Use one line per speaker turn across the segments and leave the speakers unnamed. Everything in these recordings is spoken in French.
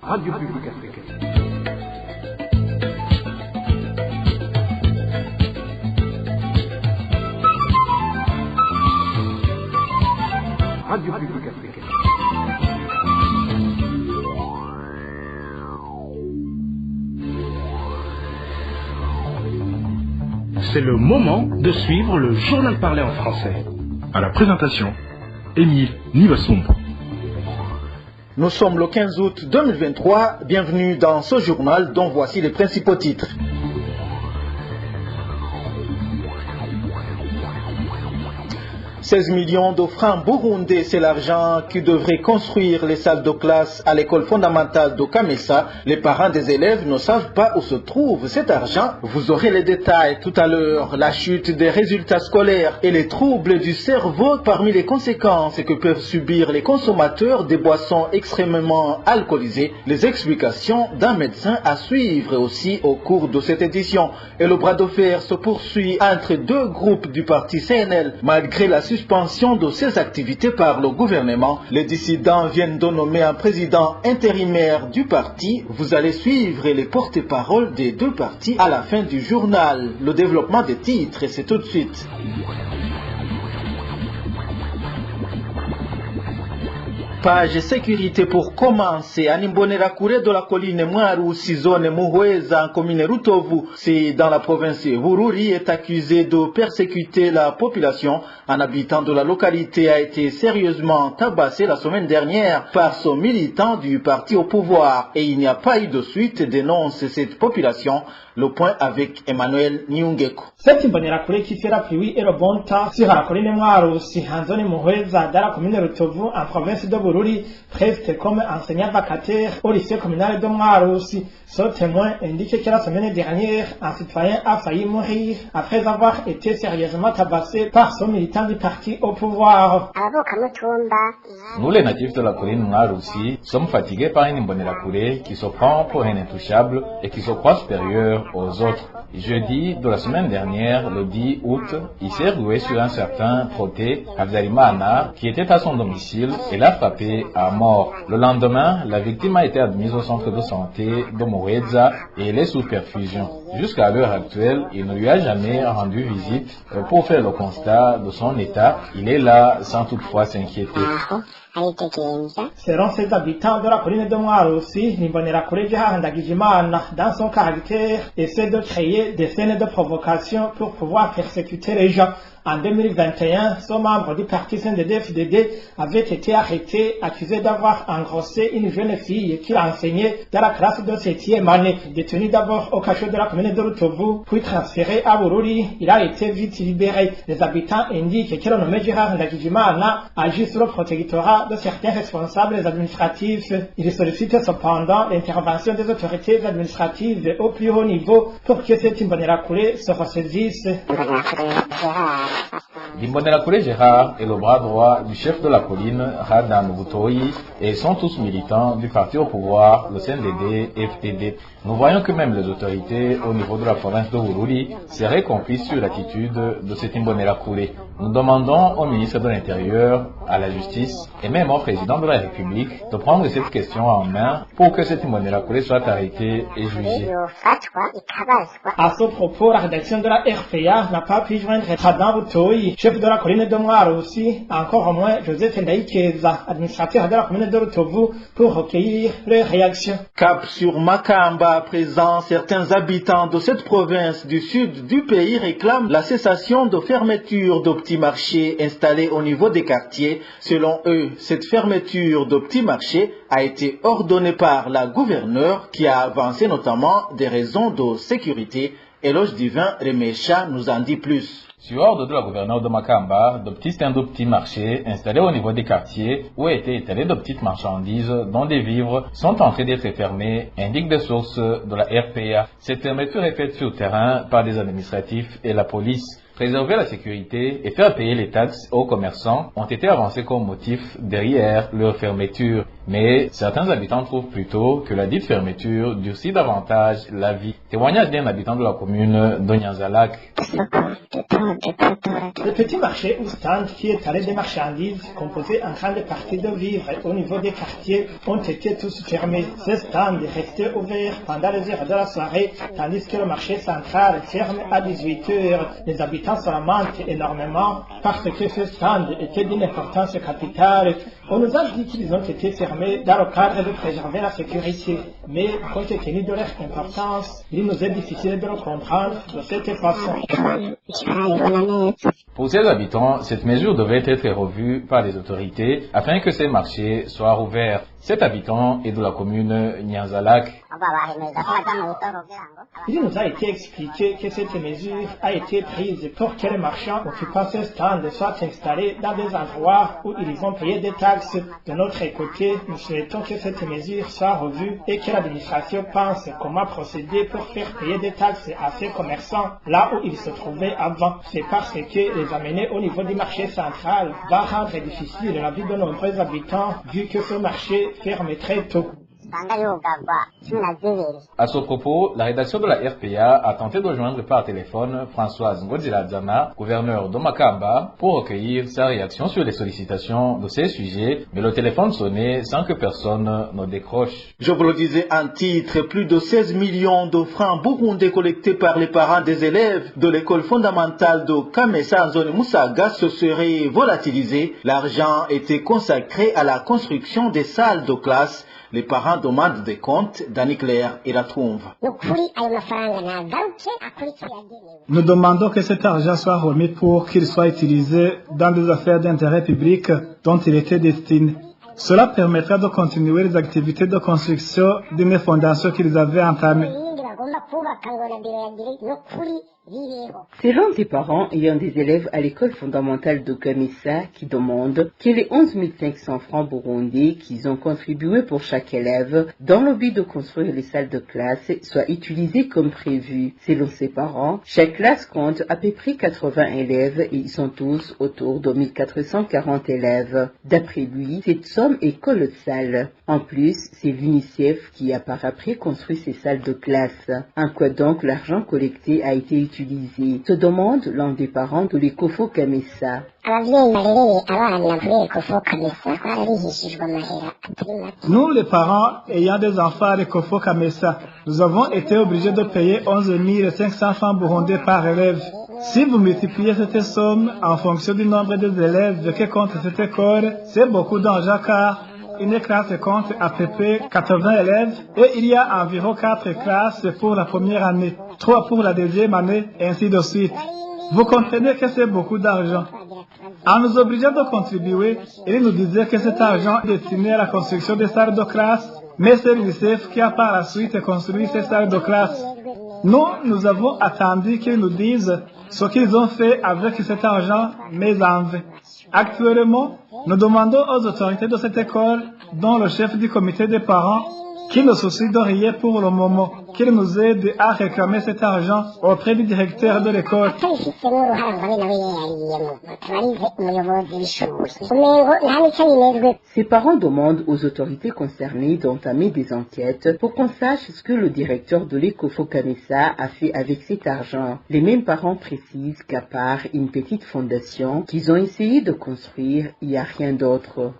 Radio Publique Africaine. Radio Publique Africaine.
C'est le moment de suivre le journal parlé en français.
À la présentation, Émile Nivasumba.
Nous sommes le 15 août 2023. Bienvenue dans ce journal dont voici les principaux titres. 16 millions de francs burundais, c'est l'argent qui devrait construire les salles de classe à l'école fondamentale de Kamessa. Les parents des élèves ne savent pas où se trouve cet argent. Vous aurez les détails tout à l'heure. La chute des résultats scolaires et les troubles du cerveau parmi les conséquences que peuvent subir les consommateurs des boissons extrêmement alcoolisées. Les explications d'un médecin à suivre aussi au cours de cette édition. Et le bras de fer se poursuit entre deux groupes du parti CNL malgré la suspension de ces activités par le gouvernement. Les dissidents viennent de nommer un président intérimaire du parti. Vous allez suivre les porte-paroles des deux partis à la fin du journal. Le développement des titres, c'est tout de suite. Page sécurité pour commencer. Animbonerakure de la colline Mwarusi, zone Muhweza, en commune Rutovu, c'est dans la province Bururi, est accusé de persécuter la population. Un habitant de la localité a été sérieusement tabassé la semaine dernière par son militant du parti au pouvoir et il n'y a pas eu de suite, dénonce cette population. Le point avec Emmanuel Nyungeko.
Cette imbonerakure qui fait la pluie et le bon temps sur la colline Mwarusi, en zone Muhweza, dans la commune Rutovu, en province de Bururi, presque comme enseignant vacataire au lycée communal de Mwarusi. Ce témoin indique que la semaine dernière, un citoyen a failli mourir après avoir été sérieusement tabassé par son militant du parti au pouvoir.
Nous, les natifs de la colline Mwarusi, sommes fatigués par une imbonerakure qui se prend pour un intouchable et qui se croit supérieur aux autres. Jeudi de la semaine dernière, le 10 août, il s'est rué sur un certain Proté Habzarimana qui était à son domicile et l'a frappé à mort. Le lendemain, la victime a été admise au centre de santé de Muhweza et elle est sous perfusion. Jusqu'à l'heure actuelle, il ne lui a jamais rendu visite pour faire le constat de son état. Il est là sans toutefois s'inquiéter.
Selon ses habitants de la colline de Mwarusi, l'imbonerakure Ndagijimana, dans son caractère, essaie de créer des scènes de provocation pour pouvoir persécuter les gens. En 2021, ce membre du parti CNDD-FDD avait été arrêté, accusé d'avoir engrossé une jeune fille qu'il enseignait dans la classe de 7e année. Détenu d'abord au cachot de la commune de Rutovu, puis transféré à Bururi, il a été vite libéré. Les habitants indiquent que le nommé Gérard Ndagijimana agit sur le protectorat de certains responsables administratifs. Il sollicite cependant l'intervention des autorités administratives au plus haut niveau pour que cette imbonerakure se ressaisisse.
L'imbonerakure Gérard est le bras droit du chef de la colline, Radan Butoyi, et sont tous militants du parti au pouvoir, le CNDD-FDD. Nous voyons que même les autorités au niveau de la province de Bururi seraient complices sur l'attitude de cette imbonerakure. Nous demandons au ministre de l'Intérieur, à la justice et même au président de la République de prendre cette question en main pour que cette imbonerakure soit arrêtée et jugée.
À ce propos, la rédaction de la RPA n'a pas pu joindre Radan Butoyi, chef de la colline de Mwarusi, encore moins Joseph Ndaikeza, administrateur de la commune de Rutovu, pour recueillir leurs réactions.
Cap sur Makamba, à présent, certains habitants de cette province du sud du pays réclament la cessation de fermeture de petits marchés installés au niveau des quartiers. Selon eux, cette fermeture de petits marchés a été ordonnée par la gouverneure qui a avancé notamment des raisons de sécurité. Éloge Divin Remesha nous en dit plus.
Sur ordre de la gouverneure de Makamba, de petits stands de petits marchés installés au niveau des quartiers où étaient étalées de petites marchandises dont des vivres sont en train d'être fermés, indiquent des sources de la RPA. Cette fermeture est faite sur terrain par des administratifs et la police. Préserver la sécurité et faire payer les taxes aux commerçants ont été avancés comme motif derrière leur fermeture. Mais certains habitants trouvent plutôt que la dite fermeture durcit davantage la vie. Témoignage d'un habitant de la commune d'Onyanzalak.
Le petit marché ou stand qui étalait des marchandises composés en grande partie de vivres au niveau des quartiers ont été tous fermés. Ces stands restaient ouverts pendant les heures de la soirée, tandis que le marché central ferme à 18 heures. Les habitants se lamentent énormément parce que ces stands étaient d'une importance capitale. On nous a dit qu'ils ont été fermés dans le cadre de préserver la sécurité. Mais compte tenu de leur importance, il nous est difficile de le comprendre de cette façon.
Pour ces habitants, cette mesure devait être revue par les autorités afin que ces marchés soient rouverts. Cet habitant est de la commune Nyanzalak.
Il nous a été expliqué que cette mesure a été prise pour que les marchands occupant ces stands soient installés dans des endroits où ils vont payer des taxes. De notre côté, nous souhaitons que cette mesure soit revue et que l'administration pense comment procéder pour faire payer des taxes à ces commerçants là où ils se trouvaient avant. C'est parce que les amener au niveau du marché central va rendre difficile la vie de nombreux habitants vu que ce marché ferme très tôt.
À ce propos, la rédaction de la RPA a tenté de joindre par téléphone Françoise Ngodziladzana, gouverneur d'Omakamba, pour recueillir sa réaction sur les sollicitations de ces sujets, mais le téléphone sonnait sans que personne ne décroche.
Je vous le disais en titre, plus de 16 millions de francs burundais collectés par les parents des élèves de l'école fondamentale de Kamesa en zone Moussaga se seraient volatilisés. L'argent était consacré à la construction des salles de classe. Les parents demandent des comptes. Dani Claire et la trouve.
Nous demandons que cet argent soit remis pour qu'il soit utilisé dans des affaires d'intérêt public dont il était destiné. Cela permettra de continuer les activités de construction d'une fondation qu'ils avaient entamée.
Selon des parents ayant des élèves à l'école fondamentale de Kamesa qui demandent que les 11 500 francs burundais qu'ils ont contribués pour chaque élève dans le but de construire les salles de classe soient utilisés comme prévu. Selon ses parents, chaque classe compte à peu près 80 élèves et ils sont tous autour de 1440 élèves. D'après lui, cette somme est colossale. En plus, c'est l'UNICEF qui a par après construit ces salles de classe. En quoi donc l'argent collecté a été utilisé? Se demande l'un des parents de l'Ecofo Kamesa.
Nous, les parents ayant des enfants à l'Ecofo Kamesa, nous avons été obligés de payer 11 500 francs burundais par élève. Si vous multipliez cette somme en fonction du nombre des élèves que compte cette école, c'est beaucoup d'argent car une classe compte à peu près 80 élèves et il y a environ 4 classes pour la première année, 3 pour la deuxième année, et ainsi de suite. Vous comprenez que c'est beaucoup d'argent. En nous obligeant de contribuer, il nous disait que cet argent est destiné à la construction des salles de classe, mais c'est l'UNICEF qui a par la suite construit ces salles de classe. Nous avons attendu qu'ils nous disent ce qu'ils ont fait avec cet argent, mais en vain. Actuellement, nous demandons aux autorités de cette école, dont le chef du comité des parents, qui ne soucie de rien pour le moment, qu'il nous aide à réclamer cet argent auprès du directeur de l'école.
Ses parents demandent aux autorités concernées d'entamer des enquêtes pour qu'on sache ce que le directeur de l'Ecofo Kamesa a fait avec cet argent. Les mêmes parents précisent qu'à part une petite fondation qu'ils ont essayé de construire, il n'y a rien d'autre.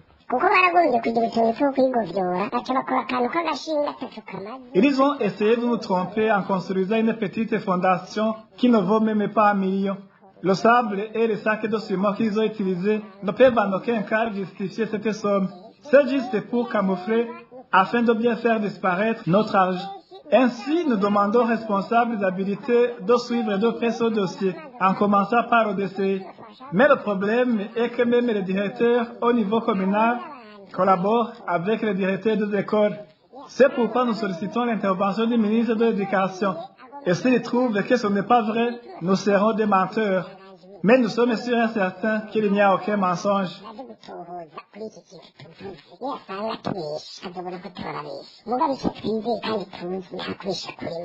Ils ont essayé de nous tromper en construisant une petite fondation qui ne vaut même pas 1 million. Le sable et les sacs de ciment qu'ils ont utilisés ne peuvent en aucun cas justifier cette somme. C'est juste pour camoufler afin de bien faire disparaître notre argent. Ainsi, nous demandons aux responsables d'habiliter de suivre de près ce dossier, en commençant par le DCI. Mais le problème est que même les directeurs au niveau communal collaborent avec les directeurs des écoles. C'est pourquoi nous sollicitons l'intervention du ministre de l'Éducation. Et s'il trouve que ce n'est pas vrai, nous serons des menteurs. Mais nous sommes sûrs et certains qu'il n'y a aucun mensonge.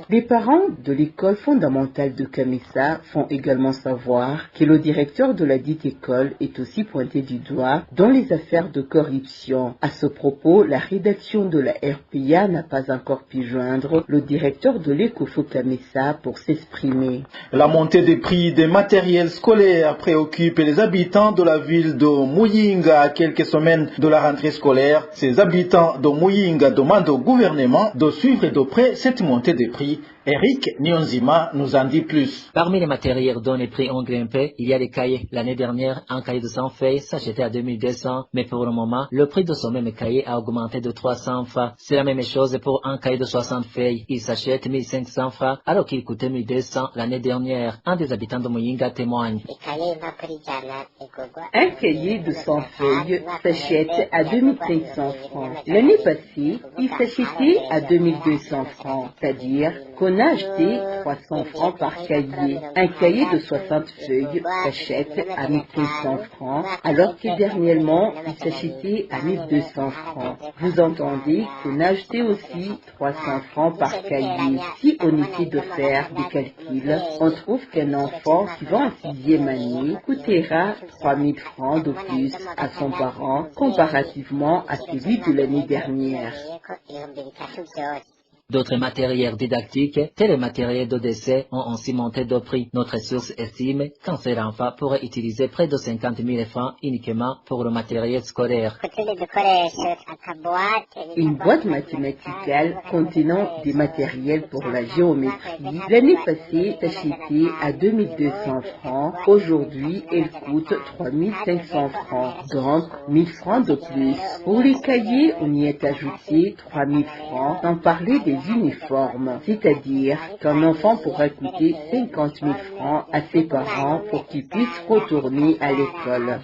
Les parents de l'école fondamentale de Kamessa font également savoir que le directeur de la dite école est aussi pointé du doigt dans les affaires de corruption. À ce propos, la rédaction de la RPA n'a pas encore pu joindre le directeur de l'Ecofo Kamessa pour s'exprimer.
La montée des prix des matériels scolaires préoccupe les habitants de la ville de Muyinga à quelques semaines de la rentrée scolaire. Ces habitants de Muyinga demandent au gouvernement de suivre de près cette montée des prix. Eric Nyonzima nous en dit plus.
Parmi les matériels dont les prix ont grimpé, il y a les cahiers. L'année dernière, un cahier de 100 feuilles s'achetait à 2200, mais pour le moment, le prix de ce même cahier a augmenté de 300 francs. C'est la même chose pour un cahier de 60 feuilles. Il s'achète 1500 francs, alors qu'il coûtait 1200 l'année dernière. Un des habitants de Muyinga témoigne.
Un cahier de 100 feuilles s'achète à 2500 francs. L'année passée, il s'achetait à 2200 francs, c'est-à-dire qu'on a acheté 300 francs par cahier. Un cahier de 60 feuilles s'achète à 1500 francs, alors que dernièrement, il s'achetait à 1200 francs. Vous entendez qu'on a acheté aussi 300 francs par cahier. Si on essaie de faire des calculs, on trouve qu'un enfant qui va en 6e année coûtera 3000 francs de plus à son parent comparativement à celui de l'année dernière.
D'autres matériels didactiques, tels les matériels de décès, ont aussi monté de prix. Notre source estime qu'un seul enfant pourrait utiliser près de 50 000 francs uniquement pour le matériel scolaire.
Une boîte mathématicale contenant des matériels pour la géométrie, l'année passée s'achetait à 2200 francs. Aujourd'hui, elle coûte 3500 francs, donc 1000 francs de plus. Pour les cahiers, on y est ajouté 3000 francs, sans parler des uniformes, c'est-à-dire qu'un enfant pourra coûter 50 000 francs à ses parents pour qu'ils puissent retourner à l'école.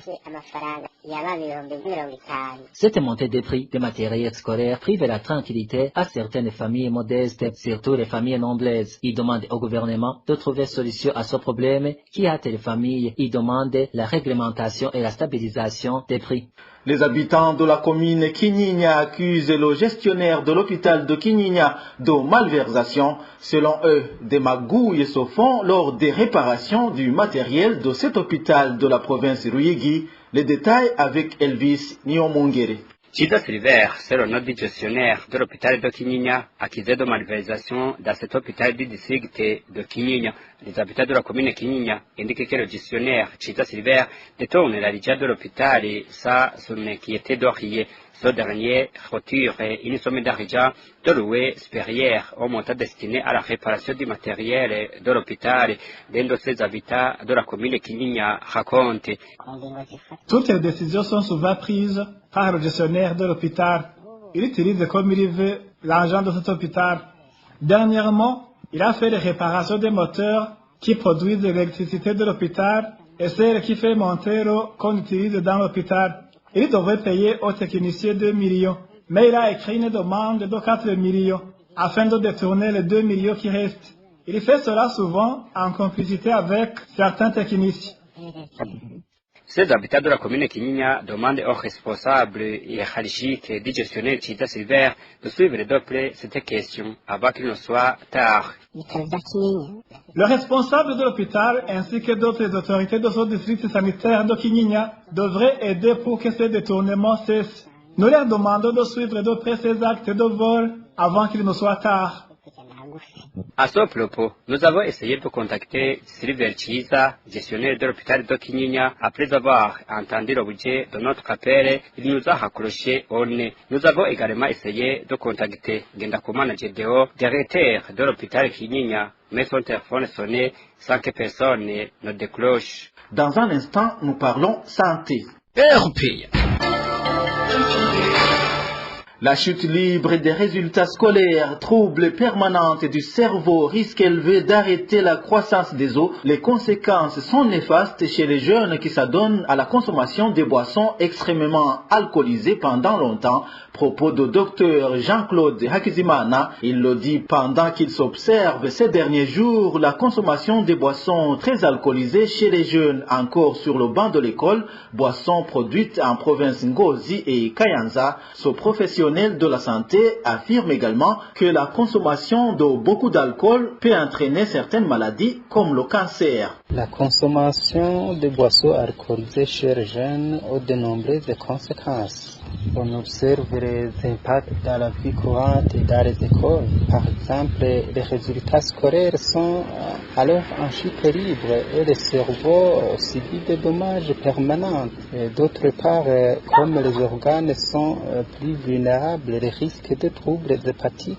Cette montée des prix des matériels scolaires prive la tranquillité à certaines familles modestes, surtout les familles nombreuses. Ils demandent au gouvernement de trouver solution à ce problème qui hâte les familles. Ils demandent la réglementation et la stabilisation des prix.
Les habitants de la commune Kinyinya accusent le gestionnaire de l'hôpital de Kinyinya de malversation. Selon eux, des magouilles se font lors des réparations du matériel de cet hôpital de la province Ruyigi. Les détails avec Elvis Nyomongere.
Chida Silver, c'est le nom du gestionnaire de l'hôpital de Kinyinya, accusé de malversation dans cet hôpital du district de Kinyinya. Les habitants de la commune Kinyinya indiquent que le gestionnaire Chida Silver détourne la budget de l'hôpital sans s'inquiéter de rien. Ce dernier retire une somme d'argent de louer supérieure au montant destiné à la réparation du matériel de l'hôpital. L'un de ses habitants de la commune Kinyinya raconte.
Toutes les décisions sont souvent prises par le gestionnaire de l'hôpital. Il utilise comme il veut l'argent de cet hôpital. Dernièrement, il a fait des réparations des moteurs qui produisent l'électricité de l'hôpital et celles qui fait monter l'eau qu'on utilise dans l'hôpital. Il devrait payer aux techniciens 2 millions, mais il a écrit une demande de 4 millions afin de détourner les 2 millions qui restent. Il fait cela souvent en complicité avec certains techniciens.
Ces habitants de la commune Kinyinya demandent aux responsables hiérarchiques du gestionnaire Chida Silver de suivre de près cette question avant qu'il ne soit tard.
Le responsable de l'hôpital ainsi que d'autres autorités de ce district sanitaire de Kinyinya devraient aider pour que ces détournements cessent. Nous leur demandons de suivre de près ces actes de vol avant qu'il ne soit tard.
À ce propos, nous avons essayé de contacter Silver Chisa, gestionnaire de l'hôpital de Kinyinya. Après avoir entendu le budget de notre appel, il nous a raccroché au nez. Nous avons également essayé de contacter Gendakumana Jedeo, directeur de l'hôpital Kinyinya, mais son téléphone sonnait sans que personne ne décroche.
Dans un instant, nous parlons santé.
RPA.
La chute libre des résultats scolaires, troubles permanents du cerveau, risque élevé d'arrêter la croissance des os. Les conséquences sont néfastes chez les jeunes qui s'adonnent à la consommation des boissons extrêmement alcoolisées pendant longtemps. Propos de Dr Jean-Claude Hakizimana. Il le dit pendant qu'il s'observe ces derniers jours la consommation des boissons très alcoolisées chez les jeunes encore sur le banc de l'école, boissons produites en province Ngozi et Kayanza. Ce professionnel de la santé affirme également que la consommation de beaucoup d'alcool peut entraîner certaines maladies comme le cancer.
La consommation de boissons alcoolisées chez les jeunes a de nombreuses conséquences. On observe les impacts dans la vie courante et dans les écoles. Par exemple, les résultats scolaires sont alors en chute libre et le cerveau subit des dommages permanents. D'autre part, comme les organes sont plus vulnérables, les risques de troubles hépatiques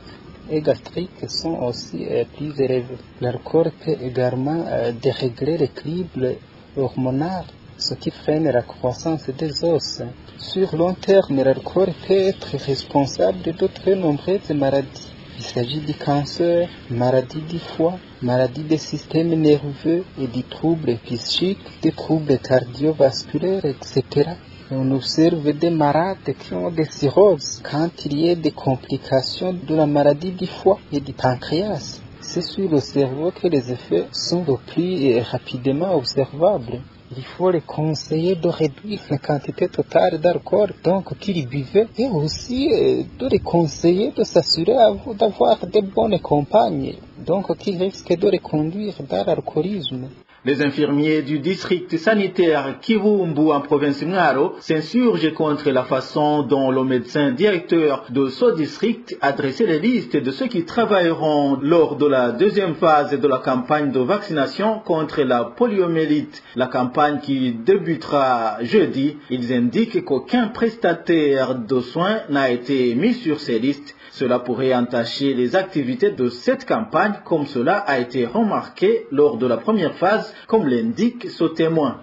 et gastriques sont aussi plus élevés. L'alcool peut également dérégler l'équilibre hormonal, ce qui freine la croissance des os. Sur long terme, l'alcool peut être responsable de nombreuses maladies. Il s'agit du cancer, maladies du foie, maladies des systèmes nerveux et des troubles psychiques, des troubles cardiovasculaires, etc. On observe des malades qui ont des cirrhoses quand il y a des complications de la maladie du foie et du pancréas. C'est sur le cerveau que les effets sont le plus rapidement observables. Il faut les conseiller de réduire la quantité totale d'alcool donc qu'ils buvaient et aussi de les conseiller de s'assurer d'avoir de bonnes compagnes donc qui risquent de les conduire dans l'alcoolisme.
Les infirmiers du district sanitaire Kivumbu en province Ngaro s'insurgent contre la façon dont le médecin directeur de ce district a dressé les listes de ceux qui travailleront lors de la deuxième phase de la campagne de vaccination contre la poliomyélite. La campagne qui débutera jeudi, ils indiquent qu'aucun prestataire de soins n'a été mis sur ces listes. Cela pourrait entacher les activités de cette campagne comme cela a été remarqué lors de la première phase, comme l'indique ce témoin.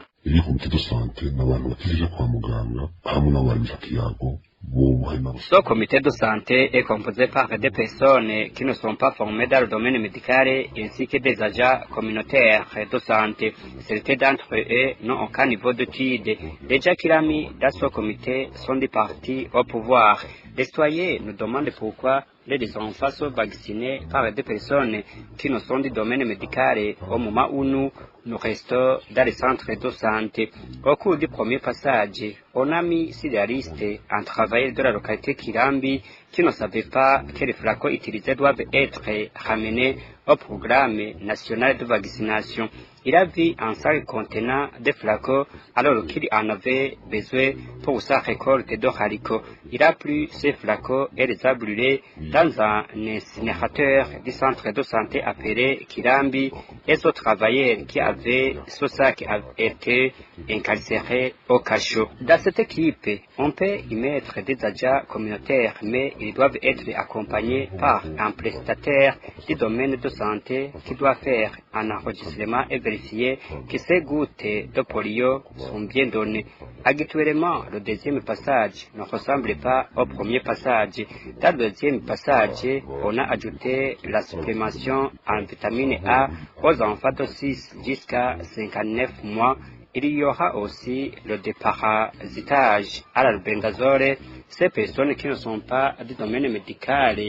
Ce comité de santé est composé par des personnes qui ne sont pas formées dans le domaine médical ainsi que des agents communautaires de santé. Certains d'entre eux n'ont aucun niveau d'études. Les gens qui l'ont mis dans ce comité sont des partis au pouvoir. Les citoyens nous demandent pourquoi les enfants sont vaccinés par des personnes qui ne sont du domaine médical au moment où nous restons dans les centres de santé. Au cours du premier passage, on a mis sur la liste un travailleur de la localité Kirambi qui ne savait pas que les flacons utilisés doivent être ramenés au programme national de vaccination. Il a vu un sac contenant des flacons alors qu'il en avait besoin pour sa récolte de haricots. Il a pris ces flacons et les a brûlés dans un incinérateur du centre de santé appelé Kirambi et ce travailleur qui avait ce sac a été incarcéré au cachot. Dans cette équipe, on peut y mettre des agents communautaires, mais ils doivent être accompagnés par un prestataire du domaine de santé qui doit faire un enregistrement et vérifier que ces gouttes de polio sont bien données. Actuellement, le deuxième passage ne ressemble pas au premier passage. Dans le deuxième passage, on a ajouté la supplémentation en vitamine A aux enfants de 6 jusqu'à 59 mois. Il y aura aussi le déparasitage à l'albendazole. Ces personnes qui ne sont pas du domaine médical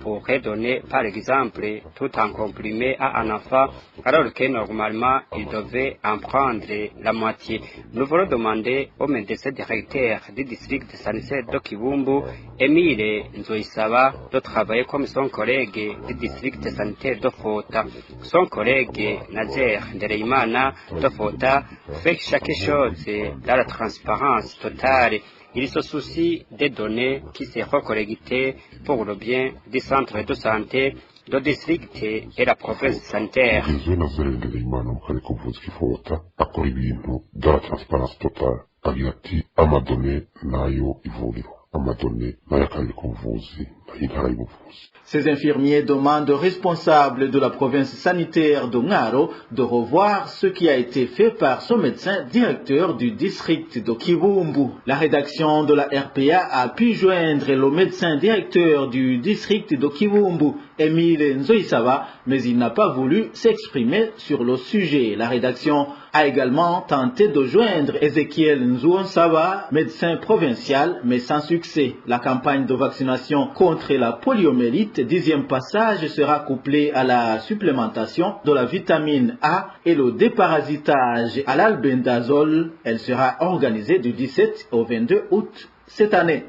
pourraient donner par exemple tout un comprimé à un enfant alors que normalement il devait en prendre la moitié. Nous voulons demander au médecin directeur du district sanitaire de Kivumbu, Emile Nzoisaba, de travailler comme son collègue du district sanitaire de Fota. Son collègue Nazer Ndereimana de Fota fait chaque chose dans la transparence totale. Il se soucie des données qui seront collectées pour le bien des centres de santé, le district et la province sanitaire.
agira ati amadone nayo ivuriro amadone nayo akarere k'ubuvuzi
Ces infirmiers demandent aux responsables de la province sanitaire de Ngaro de revoir ce qui a été fait par son médecin directeur du district de Kibumbu. La rédaction de la RPA a pu joindre le médecin directeur du district de Kibumbu, Emile Nzoïsava, mais il n'a pas voulu s'exprimer sur le sujet. La rédaction a également tenté de joindre Ezekiel Nzouonsava, médecin provincial, mais sans succès. La campagne de vaccination contre la poliomyélite, 10e passage, sera couplée à la supplémentation de la vitamine A et le déparasitage à l'albendazole. Elle sera organisée du 17 au 22 août cette année.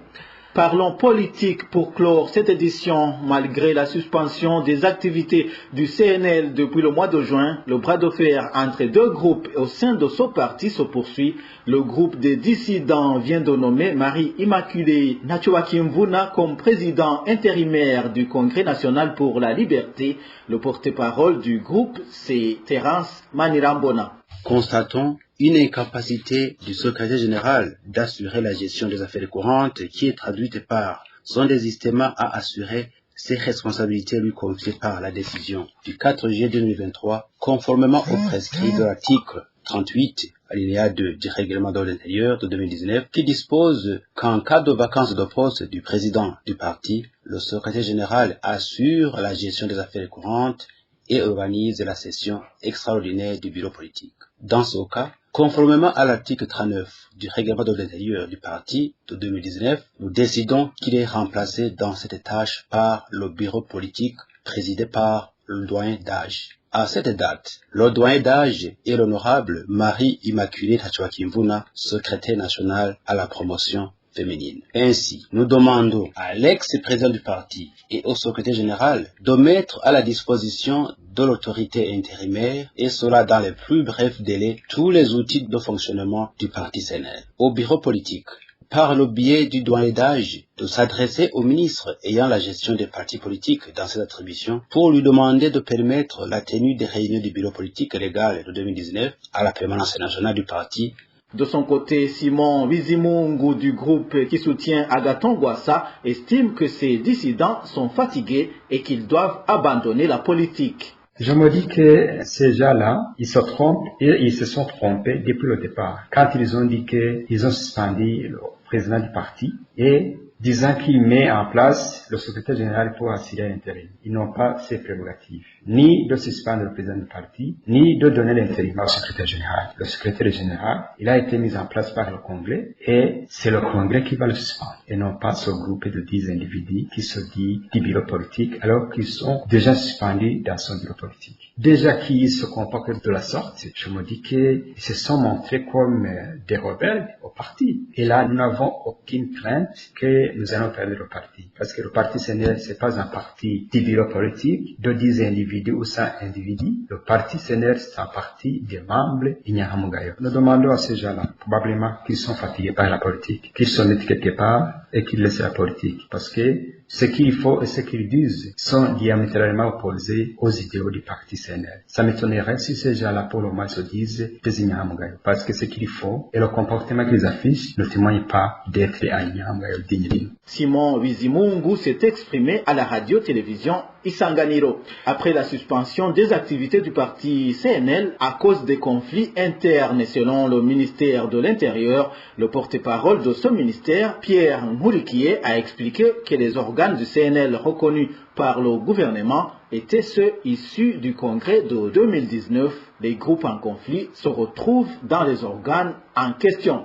Parlons politique pour clore cette édition. Malgré la suspension des activités du CNL depuis le mois de juin, le bras de fer entre deux groupes au sein de ce parti se poursuit. Le groupe des dissidents vient de nommer Marie-Immaculée Nachoakimvuna comme président intérimaire du Congrès national pour la liberté. Le porte-parole du groupe, c'est Terence Manirambona.
Constatons une incapacité du secrétaire général d'assurer la gestion des affaires courantes qui est traduite par son désistement à assurer ses responsabilités lui confiées par la décision du 4 juillet 2023, conformément aux prescrits de l'article 38, alinéa 2 du règlement d'ordre intérieur de 2019, qui dispose qu'en cas de vacance de poste du président du parti, le secrétaire général assure la gestion des affaires courantes et organise la session extraordinaire du bureau politique. Dans ce cas, conformément à l'article 39 du règlement de l'intérieur du parti de 2019, nous décidons qu'il est remplacé dans cette tâche par le bureau politique présidé par le doyen d'âge. À cette date, le doyen d'âge est l'honorable Marie-Immaculée Nachoakimvuna, secrétaire nationale à la promotion féminine. Ainsi, nous demandons à l'ex-président du parti et au secrétaire général de mettre à la disposition de l'autorité intérimaire, et cela dans les plus brefs délais, tous les outils de fonctionnement du parti CNL. Au bureau politique, par le biais du doyen d'âge, de s'adresser au ministre ayant la gestion des partis politiques dans ses attributions pour lui demander de permettre la tenue des réunions du bureau politique légal de 2019 à la permanence nationale du parti.
De son côté, Simon Bizimungu du groupe qui soutient Agathon Rwasa estime que ces dissidents sont fatigués et qu'ils doivent abandonner la politique.
Je me dis que ces gens-là, ils se trompent et ils se sont trompés depuis le départ. Quand ils ont dit qu'ils ont suspendu le président du parti et disant qu'il met en place le secrétaire général pour assurer l'intérim. Ils n'ont pas ces prérogatives, ni de suspendre le président du parti, ni de donner l'intérim au secrétaire général. Le secrétaire général, il a été mis en place par le Congrès et c'est le Congrès qui va le suspendre et non pas ce groupe de 10 individus qui se dit du bureau politique alors qu'ils sont déjà suspendus dans son bureau politique. Déjà qu'ils se comportent de la sorte, je me dis qu'ils se sont montrés comme des rebelles au parti. Et là, nous n'avons aucune crainte que nous allons perdre le parti. Parce que le parti CNL, c'est pas un parti du bureau politique de 10 individus ou 100 individus. Le parti CNL, c'est un parti des membres Inyahamugayo. Nous demandons à ces gens-là, probablement qu'ils sont fatigués par la politique, qu'ils se mettent quelque part et qu'ils laissent la politique. Parce que ce qu'il faut et ce qu'ils disent sont diamétralement opposés aux idéaux du parti CNL. Ça m'étonnerait si ces gens-là, pour le moment, se disent des Inyahamugayo. Parce que ce qu'il faut et le comportement qu'ils affichent ne témoignent pas d'être des Inyahamugayo dignes.
Simon Bizimungu s'est exprimé à la radio-télévision Isanganiro. Après la suspension des activités du parti CNL à cause des conflits internes selon le ministère de l'Intérieur, le porte-parole de ce ministère, Pierre Nkurikiye, a expliqué que les organes du CNL reconnus par le gouvernement étaient ceux issus du congrès de 2019. Les groupes en conflit se retrouvent dans les organes en question.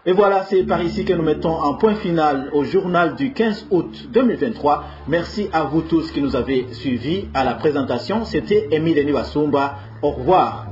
Et voilà, c'est par ici que nous mettons un point final au journal du 15 août 2023. Merci à vous tous qui nous avez suivis. À la présentation, c'était Emile Niwasumba. Au revoir.